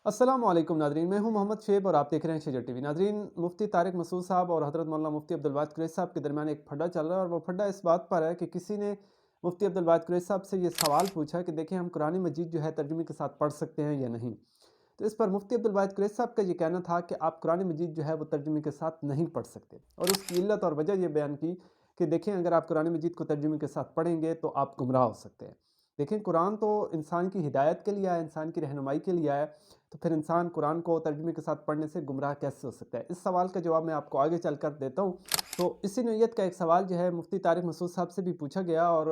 अस्सलाम वालेकुम नादरीन, मैं हूं मोहम्मद शेब और आप देख रहे हैं शेजर टीवी। नादरीन, मुफ्ती तारिक मसूद साहब और हज़रत मौलाना मुफ्ती अब्दुल वाहिद कुरैशी साहब के दरमियान एक फड्डा चल रहा है और वो फड्डा इस बात पर है कि किसी ने मुफ्ती अब्दुल वाहिद कुरैशी साहब से ये सवाल पूछा कि देखिए हम कुरान मजीद जो है तर्जुमे के साथ पढ़ सकते हैं या नहीं। तो इस पर मुफ्ती अब्दुल वाहिद कुरैशी साहब का ये कहना था कि आप कुरान मजीद जो है वो तर्जुमे के साथ नहीं पढ़ सकते, और उसकी इल्लत और वजह ये बयान की कि देखें अगर आप कुरान मजीद को तर्जुमे के साथ पढ़ेंगे तो आप गुमराह हो सकते हैं। देखें, कुरान तो इंसान की हिदायत के लिए आया, इंसान की रहनुमाई के लिए आया, तो फिर इंसान कुरान को तर्जुमे के साथ पढ़ने से गुमराह कैसे हो सकता है? इस सवाल का जवाब मैं आपको आगे चलकर देता हूँ। तो इसी नौइयत का एक सवाल जो है मुफ्ती तारिक मसूद साहब से भी पूछा गया और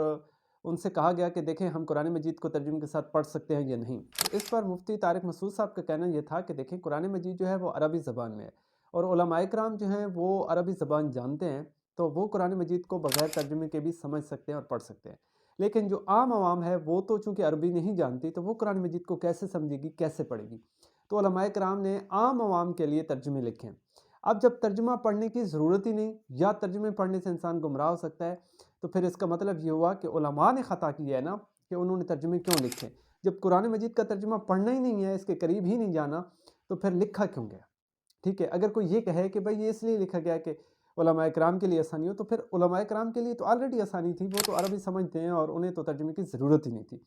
उनसे कहा गया कि देखें हम कुरान मजीद को तर्जुमे के साथ पढ़ सकते हैं या नहीं। तो इस पर मुफ्ती तारिक मसूद साहब का कहना यह था कि देखें कुरान मजीद जो है वो अरबी ज़बान में है, और उलमाए किराम जो हैं वो अरबी ज़बान जानते हैं, तो वो कुरान मजीद को बग़ैर तर्जुमे के भी समझ सकते हैं और पढ़ सकते हैं। लेकिन जो आम आवाम है वो तो चूँकि अरबी नहीं जानती, तो वो कुरान मजीद को कैसे समझेगी, कैसे पढ़ेगी? तो उलमाए किराम ने आम आवाम के लिए तर्जुमे लिखे हैं। अब जब तर्जुमा पढ़ने की ज़रूरत ही नहीं, या तर्जुमे पढ़ने से इंसान गुमराह हो सकता है, तो फिर इसका मतलब ये हुआ कि उलमा ने ख़ता की है ना, कि उन्होंने तर्जुमे क्यों लिखे। जब कुरान मजीद का तर्जुमा पढ़ना ही नहीं है, इसके करीब ही नहीं जाना, तो फिर लिखा क्यों गया? ठीक है, अगर कोई ये कहे कि भाई ये इसलिए लिखा गया कि उलमाए किराम के लिए आसानी हो, तो फिर उलमाए किराम के लिए तो ऑलरेडी आसानी थी, वो तो अरबी समझते हैं और उन्हें तो तर्जुमे की ज़रूरत ही नहीं थी।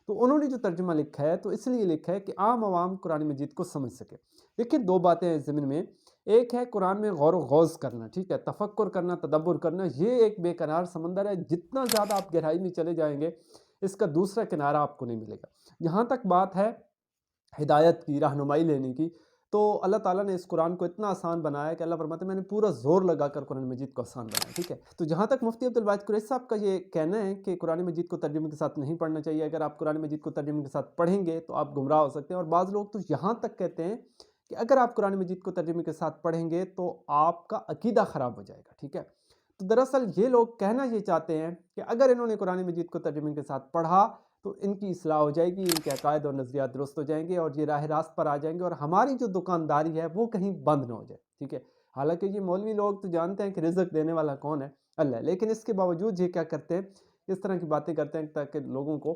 तो उन्होंने जो तर्जुमा लिखा है तो इसलिए लिखा है कि आम आवाम कुरान मजीद को समझ सके। देखिए, दो बातें हैं ज़मीन में। एक है कुरान में गौर व गौज़ करना, ठीक है, तफक्कुर करना, तदब्बुर करना, ये एक बेकरार समंदर है। जितना ज़्यादा आप गहराई में चले जाएंगे, इसका दूसरा किनारा आपको नहीं मिलेगा। जहाँ तक बात है हिदायत की, रहनुमाई लेने की, तो अल्लाह ताला ने इस कुरान को इतना आसान बनाया कि अल्लाह फरमाते हैं मैंने पूरा ज़ोर लगाकर कुरान मजीद को आसान बनाया, ठीक है। तो जहाँ तक मुफ्ती अब्दुल वाहिद कुरैशी साहब का ये कहना है कि कुरान मजीद को तर्जुमे के साथ नहीं पढ़ना चाहिए, अगर आप कुरान मजीद को तर्जुमे के साथ पढ़ेंगे तो आप गुमराह हो सकते हैं, और बाज़ लोग तो यहाँ तक कहते हैं कि अगर आप कुरान मजीद को तर्जुमे के साथ पढ़ेंगे तो आपका अकीदा ख़राब हो जाएगा, ठीक है। तो दरअसल ये लोग कहना ये चाहते हैं कि अगर इन्होंने कुरान मजीद को तर्जुमे के साथ पढ़ा तो इनकी इस्लाह हो जाएगी, इनके अकायद और नज़रियात दुरुस्त हो जाएंगे और ये राह रास्त पर आ जाएंगे, और हमारी जो दुकानदारी है वो कहीं बंद ना हो जाए, ठीक है। हालांकि ये मौलवी लोग तो जानते हैं कि रिज़्क देने वाला कौन है, अल्लाह, लेकिन इसके बावजूद ये क्या करते हैं, इस तरह की बातें करते हैं ताकि लोगों को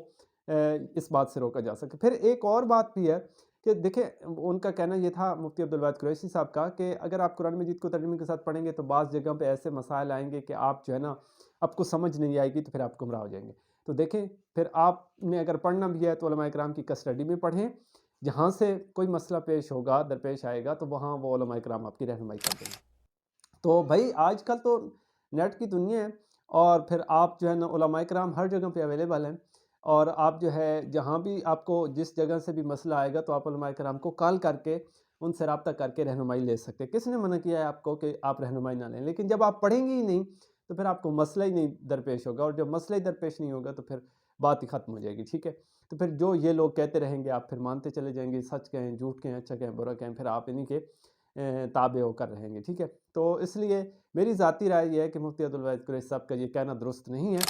इस बात से रोका जा सके। फिर एक और बात भी है कि देखिए, उनका कहना ये था मुफ्ती अब्दुल वाहिद कुरैशी साहब का कि अगर आप कुरान मजीद को तर्जुमे के साथ पढ़ेंगे तो बाज़ जगह पे ऐसे मसाइल आएंगे कि आप जो है ना, आपको समझ नहीं आएगी, तो फिर आप गुमराह हो जाएंगे। तो देखें, फिर आपने अगर पढ़ना भी है तो उलमाए किराम की कस्टडी में पढ़ें, जहाँ से कोई मसला पेश होगा, दरपेश आएगा, तो वहाँ वो उलमाए किराम आपकी रहनुमाई कर देंगे। तो भाई आजकल तो नेट की दुनिया है, और फिर आप जो है ना उलमाए किराम हर जगह पे अवेलेबल हैं, और आप जो है जहाँ भी आपको जिस जगह से भी मसला आएगा तो आप उलमाए किराम को कॉल करके उनसे रब्ता करके रहनुमाई ले सकते हैं। किसने मना किया है आपको कि आप रहनुमाई ना लें? लेकिन जब आप पढ़ेंगे ही नहीं तो फिर आपको मसला ही नहीं दरपेश होगा, और जब मसला ही दरपेश नहीं होगा तो फिर बात ही ख़त्म हो जाएगी, ठीक है। तो फिर जो ये लोग कहते रहेंगे आप फिर मानते चले जाएंगे, सच कहें, झूठ कहें, अच्छा कहें, बुरा कहें, फिर आप इन्हीं के ताबे होकर रहेंगे, ठीक है। तो इसलिए मेरी ज़ाती राय ये है कि मुफ्ती अब्दुल वाहिद कुरैशी साहब का ये कहना दुरुस्त नहीं है,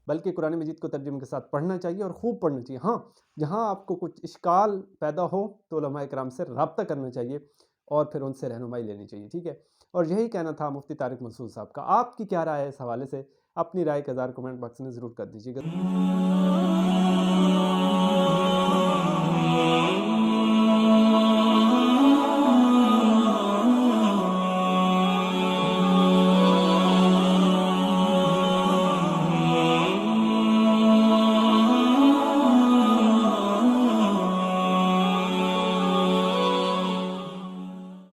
बल्कि कुरान मजीद को तर्जुमे के साथ पढ़ना चाहिए और खूब पढ़ना चाहिए। हाँ, जहाँ आपको कुछ इश्काल पैदा हो तो उलमाए किराम से रब्ता करना चाहिए और फिर उनसे रहनुमाई लेनी चाहिए, ठीक है। और यही कहना था मुफ्ती तारिक मसूद साहब का। आपकी क्या राय है इस हवाले से? अपनी राय का इज़हार कमेंट बॉक्स में ज़रूर कर दीजिएगा।